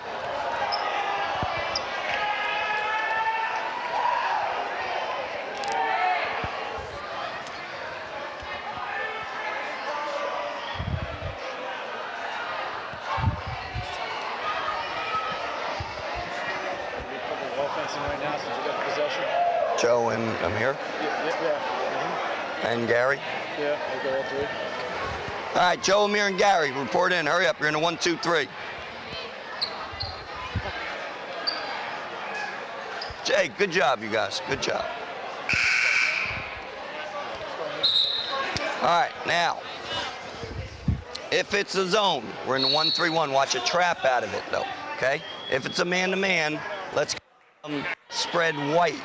Right now, since we got the possession. Joe and I'm here. Yeah. And Gary. Yeah, we'll go all three. All right, Joe, Amir, and Gary, report in. Hurry up, you're in a 1-2-3. Jay, good job, you guys. Good job. All right, now, if it's a zone, we're in the 1-3-1. Watch a trap out of it, though, okay? If it's a man-to-man, let's spread white,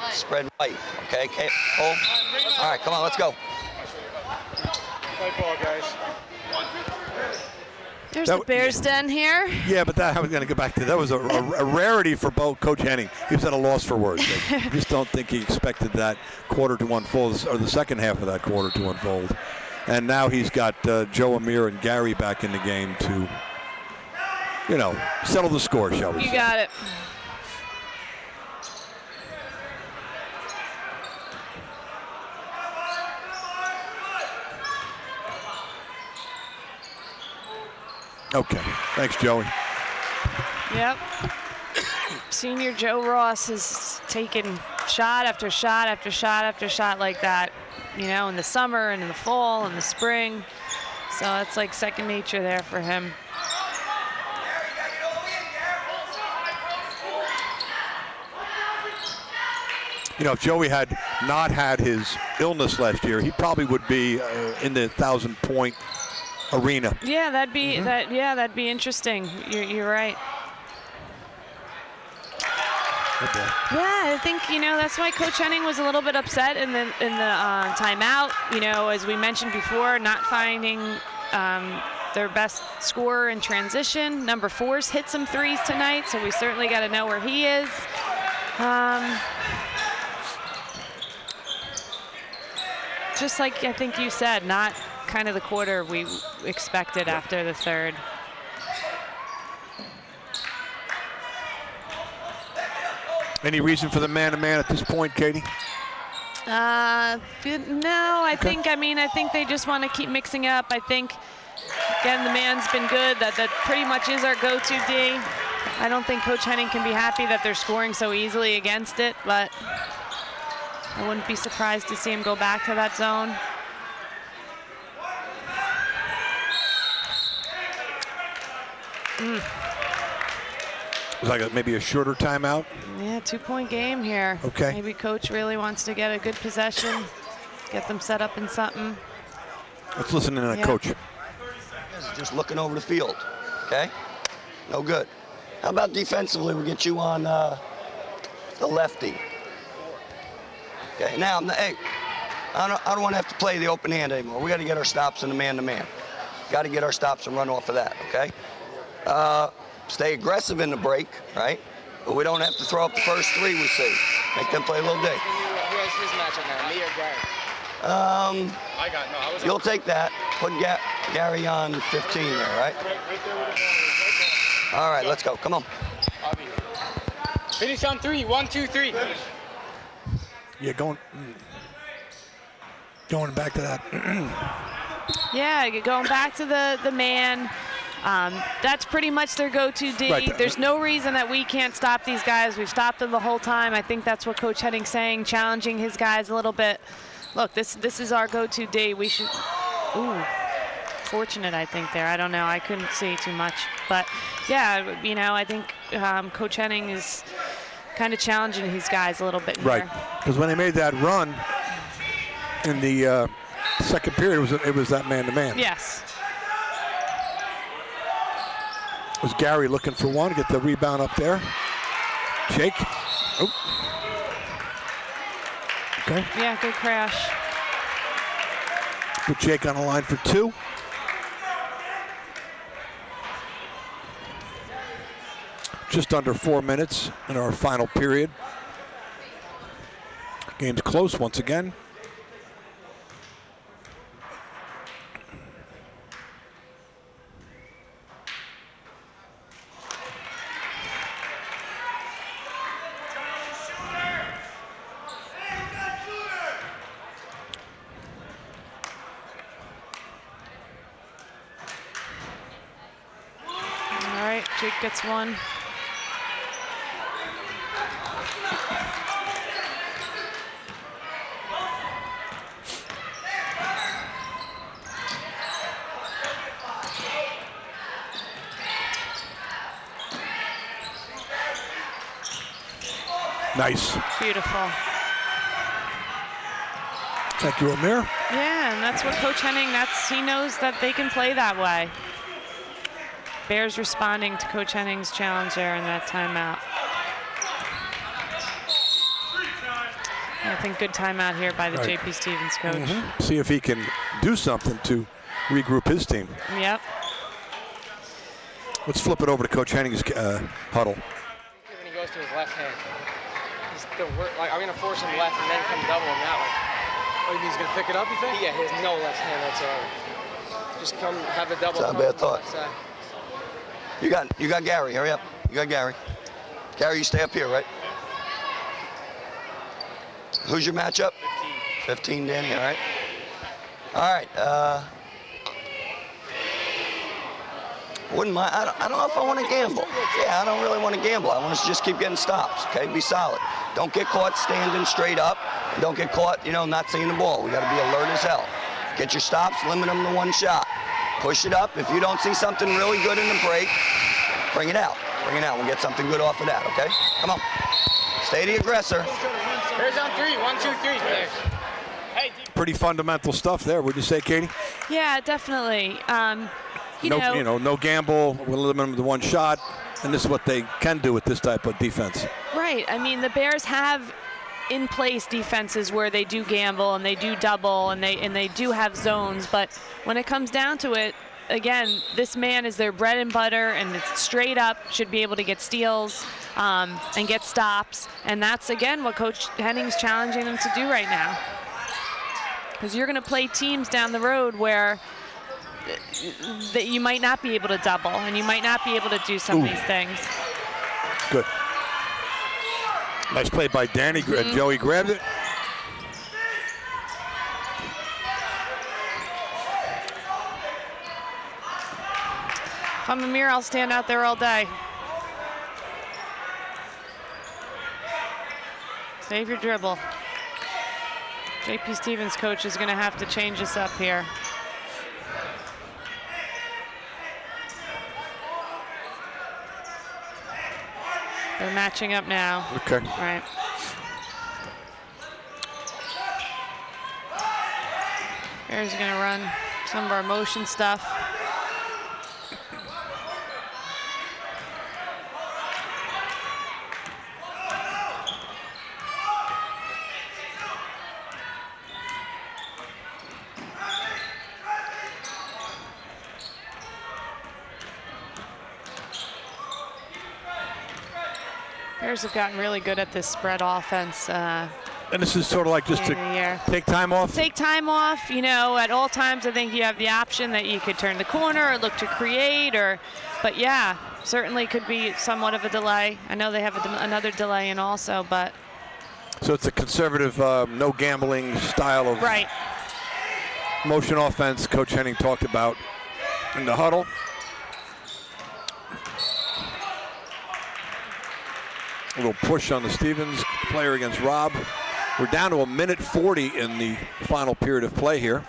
okay? Okay, hold. All right, come on, let's go. Play ball, guys. There's the Bears den here. Yeah, but that I was going to go back to. That was a rarity for Coach Henning. He was at a loss for words. I just don't think he expected that quarter to unfold, or the second half of that quarter to unfold. And now he's got Joe, Amir, and Gary back in the game to, you know, settle the score, shall we say. You got it. Okay. Thanks, Joey. Yep. Senior Joe Ross has taken shot after shot after shot after shot like that, you know, in the summer and in the fall and the spring. So it's like second nature there for him. You know, if Joey had not had his illness last year, he probably would be in the 1,000-point arena. Yeah, that'd be that'd be interesting. You're right. Yeah, I think, you know, that's why Coach Henning was a little bit upset in the timeout. You know, as we mentioned before, not finding their best scorer in transition. Number 4's hit some threes tonight, so we certainly got to know where he is. Just like I think you said, not kind of the quarter we expected after the third. Any reason for the man-to-man at this point, Katie? No, I think they just want to keep mixing up. I think, again, the man's been good. That pretty much is our go-to D. I don't think Coach Henning can be happy that they're scoring so easily against it, but I wouldn't be surprised to see him go back to that zone. It was like maybe a shorter timeout? Yeah, 2-point game here. Okay. Maybe Coach really wants to get a good possession, get them set up in something. Let's listen in on Coach. Just looking over the field, okay? No good. How about defensively, we get you on the lefty. Okay, now, hey, I don't want to have to play the open hand anymore. We got to get our stops in the man-to-man. Got to get our stops and run off of that, okay? Stay aggressive in the break, right? But we don't have to throw up the first 3 we see. Make them play a little dig. Who has his matchup now, me or Gary? You'll take that. Put Gary on 15 there, right? All right, let's go. Come on. Finish on 3. 1, 2, 3. Yeah, going back to that. Yeah, going back to the man. That's pretty much their go-to D. Right. There's no reason that we can't stop these guys. We've stopped them the whole time. I think that's what Coach Henning's saying, challenging his guys a little bit. Look, this is our go-to D. We should. Ooh, fortunate, I think, there. I don't know. I couldn't see too much. But, yeah, you know, I think Coach Henning is kind of challenging his guys a little bit here. Right, because when they made that run in the second period, it was that man-to-man. Yes. Was Gary looking for one, get the rebound up there. Jake. Oh. Okay. Yeah, good crash. Put Jake on the line for 2. Just under 4 minutes in our final period. Game's close once again. Jake gets one. Nice. Beautiful. Thank you, Amir. Yeah, and that's what Coach Henning, he knows that they can play that way. Bears responding to Coach Henning's challenge there in that timeout. I think good timeout here by the Right. JP Stevens coach. See if he can do something to regroup his team. Yep. Let's flip it over to Coach Henning's huddle. When he goes to his left hand, he's I'm going to force him left and then come double him that way. Oh, you mean he's going to pick it up, you think? Yeah, he has no left hand whatsoever. Just come have the double. It's not a bad thought. You got Gary. Hurry up. You got Gary. Gary, you stay up here, right? Who's your matchup? 15, Danny. All right. All right. Wouldn't mind. I don't know if I want to gamble. Yeah, I don't really want to gamble. I want us to just keep getting stops, okay? Be solid. Don't get caught standing straight up. Don't get caught, not seeing the ball. We got to be alert as hell. Get your stops, limit them to one shot. Push it up. If you don't see something really good in the break, bring it out. Bring it out. We'll get something good off of that, okay? Come on. Stay the aggressor. Bears on 3. 1, 2, 3. Bears. Hey, Pretty fundamental stuff there, would you say, Katie? Yeah, definitely. No gamble, we'll limit them to one shot, and this is what they can do with this type of defense. Right. I mean, the Bears have in place defenses where they do gamble and they do double and they do have zones, but when it comes down to it, again, this man is their bread and butter, and it's straight up, should be able to get steals and get stops, and that's, again, what Coach Henning's challenging them to do right now. Because you're going to play teams down the road where that you might not be able to double, and you might not be able to do some of these things. Good. Nice play by Danny. Joey grabbed it. If I'm Amir, I'll stand out there all day. Save your dribble. JP Stevens' coach is going to have to change this up here. They're matching up now. Okay. All right. Bears are going to run some of our motion stuff. Bears have gotten really good at this spread offense. And this is sort of like just to take time off? Take time off. At all times I think you have the option that you could turn the corner or look to create, but yeah, certainly could be somewhat of a delay. I know they have another delay in also, but. So it's a conservative, no gambling style of motion offense Coach Henning talked about in the huddle. A little push on the Stevens player against Rob. We're down to 1:40 in the final period of play here.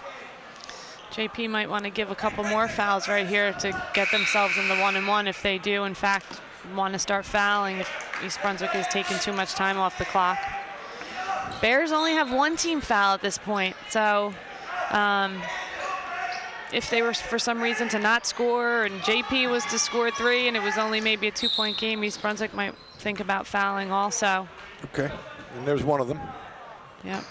JP might want to give a couple more fouls right here to get themselves in the 1-and-1 if they do, in fact, want to start fouling if East Brunswick is taking too much time off the clock. Bears only have one team foul at this point, so if they were for some reason to not score and JP was to score 3 and it was only maybe a 2-point game, East Brunswick might think about fouling also. Okay, and there's one of them. Yep.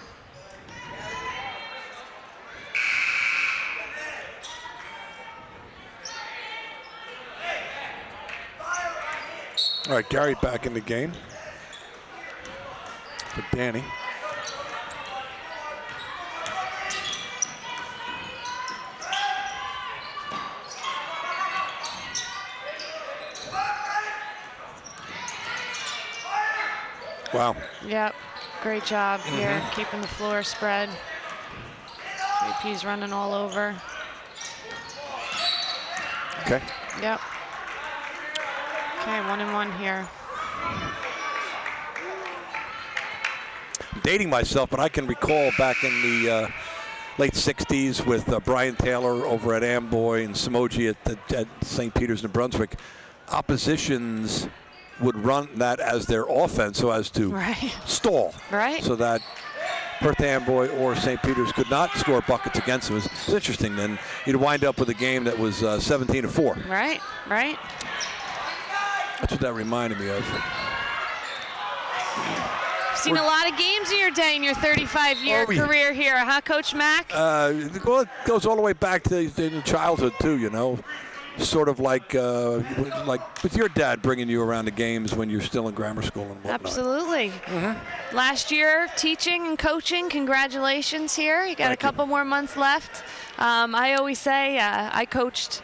All right, Gary back in the game for Danny. Wow. Yep, great job here, keeping the floor spread. JP's running all over. Okay. Yep. Okay, 1-and-1 here. I'm dating myself, but I can recall back in the late 60s with Brian Taylor over at Amboy and Samoji at St. Peter's, New Brunswick. Oppositions would run that as their offense so as to stall. Right. So that Perth Amboy or St. Peter's could not score buckets against them. It's interesting. Then you'd wind up with a game that was 17-4. Right, right. That's what that reminded me of. You've seen a lot of games in your day in your 35-year career here, huh, Coach Mack? Well, it goes all the way back to childhood, too, Sort of like with your dad bringing you around the games when you're still in grammar school and whatnot. Absolutely. Last year, teaching and coaching, congratulations here. You got a couple more months left. I always say I coached,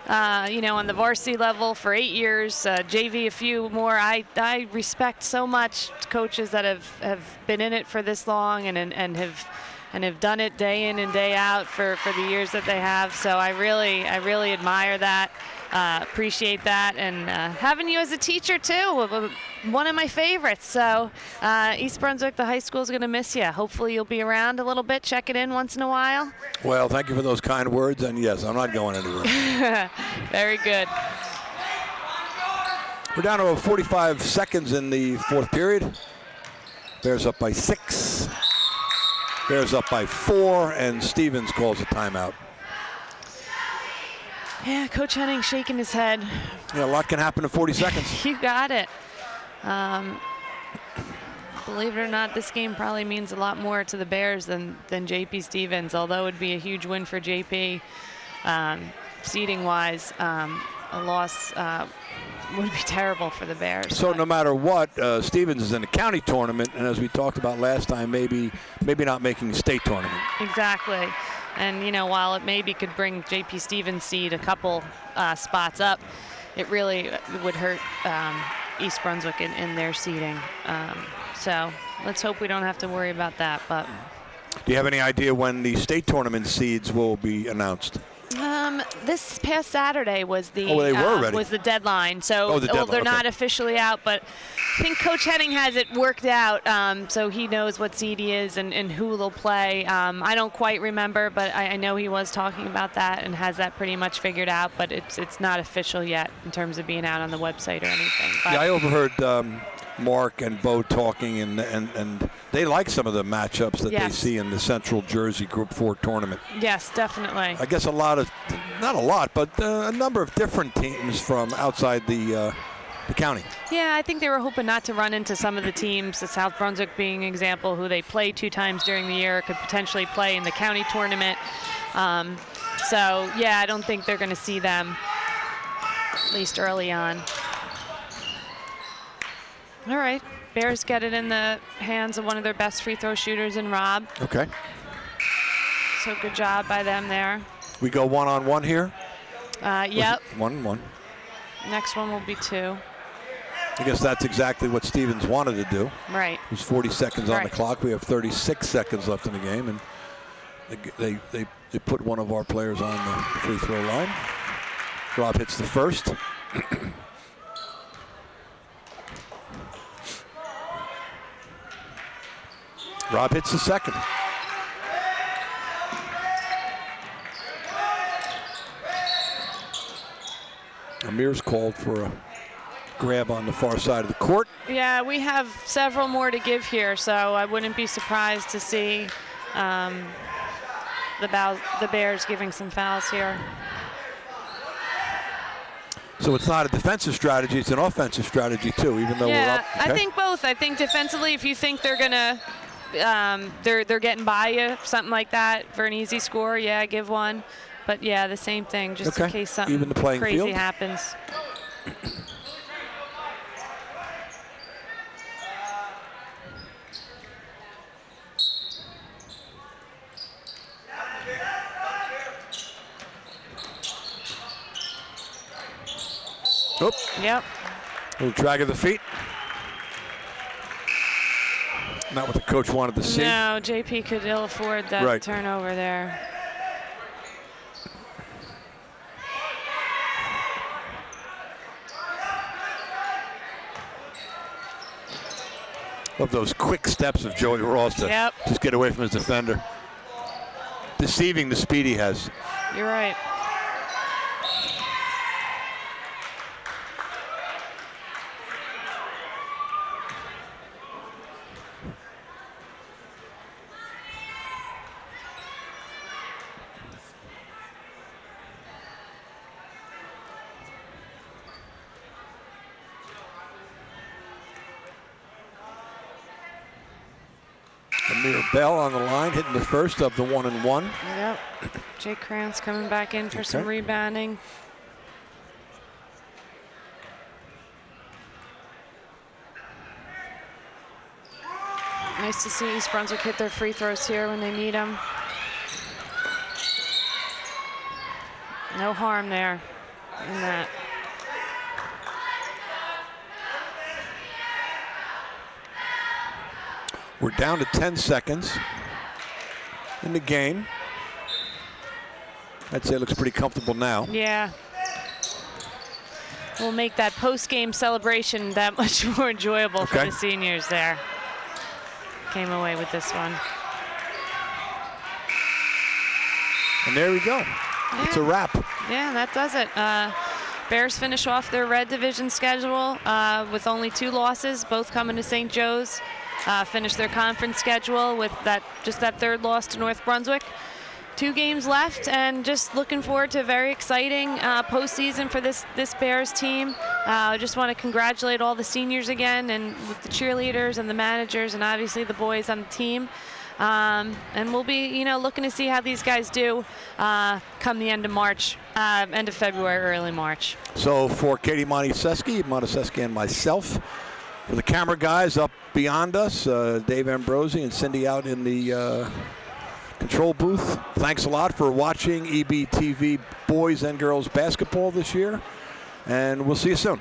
on the varsity level for 8 years, JV a few more. I respect so much coaches that have been in it for this long and have done it day in and day out for the years that they have. So I really admire that. appreciate that, and having you as a teacher too, one of my favorites. So East Brunswick, the high school, is going to miss you. Hopefully you'll be around a little bit, check it in once in a while. Well, thank you for those kind words, and yes, I'm not going anywhere. Very good. We're down to 45 seconds in the fourth period. Bears up by 6. Bears up by 4, and Stevens calls a timeout. Yeah, Coach Henning shaking his head. Yeah, a lot can happen in 40 seconds. You got it. Believe it or not, this game probably means a lot more to the Bears than JP Stevens, although it would be a huge win for JP. Seeding-wise, a loss would be terrible for the Bears. So no matter what, Stevens is in the county tournament, and as we talked about last time, maybe not making the state tournament. Exactly. And, you know, while it maybe could bring JP Stevens' seed a couple spots up, it really would hurt East Brunswick in their seeding. So let's hope we don't have to worry about that. But do you have any idea when the state tournament seeds will be announced? This past Saturday was the was the deadline. So they're not officially out, but I think Coach Henning has it worked out, so he knows what seed he is and who they'll play. I don't quite remember, but I know he was talking about that and has that pretty much figured out, but it's not official yet in terms of being out on the website or anything. But yeah, I overheard Mark and Bo talking, and they like some of the matchups that they see in the Central Jersey Group 4 tournament. Yes, definitely. I guess not a lot, but a number of different teams from outside the county. Yeah, I think they were hoping not to run into some of the teams, the South Brunswick being an example, who they play 2 times during the year, could potentially play in the county tournament. So, yeah, I don't think they're going to see them, at least early on. All right, Bears get it in the hands of one of their best free throw shooters in Rob. Okay. So good job by them there. We go 1-on-1 here? Yep. 1-on-1. Next one will be 2. I guess that's exactly what Stevens wanted to do. Right. There's 40 seconds on the clock. We have 36 seconds left in the game, and they put one of our players on the free throw line. Rob hits the first. Rob hits the second. Amir's called for a grab on the far side of the court. Yeah, we have several more to give here, so I wouldn't be surprised to see the Bears giving some fouls here. So it's not a defensive strategy, it's an offensive strategy too, even though we're up. Okay. I think both. I think defensively, if you think they're gonna they're getting by you, something like that for an easy score, yeah, give one. But yeah, the same thing, just in case something even the playing crazy field happens. Oop. Yep. A little drag of the feet. Not what the coach wanted to see. No, JP could ill afford that turnover there. Love those quick steps of Joey Ross to just get away from his defender. Deceiving the speed he has. You're right. Amir Bell on the line, hitting the first of the 1-and-1. Yep. Jake Krantz coming back in for some rebounding. Nice to see East Brunswick hit their free throws here when they need them. No harm there in that. We're down to 10 seconds in the game. I'd say it looks pretty comfortable now. Yeah. will make that post-game celebration that much more enjoyable for the seniors there. Came away with this one. And there we go. Yeah. It's a wrap. Yeah, that does it. Bears finish off their red division schedule with only 2 losses, both coming to St. Joe's. Finish their conference schedule with just that 3rd loss to North Brunswick. 2 games left, and just looking forward to a very exciting postseason for this Bears team. I just want to congratulate all the seniors again, and with the cheerleaders and the managers, and obviously the boys on the team. And we'll be, looking to see how these guys do come the end of March, end of February, early March. So for Katie Motusesky, and myself, for the camera guys up beyond us, Dave Ambrosi and Cindy out in the control booth, thanks a lot for watching EBTV boys and girls basketball this year, and we'll see you soon.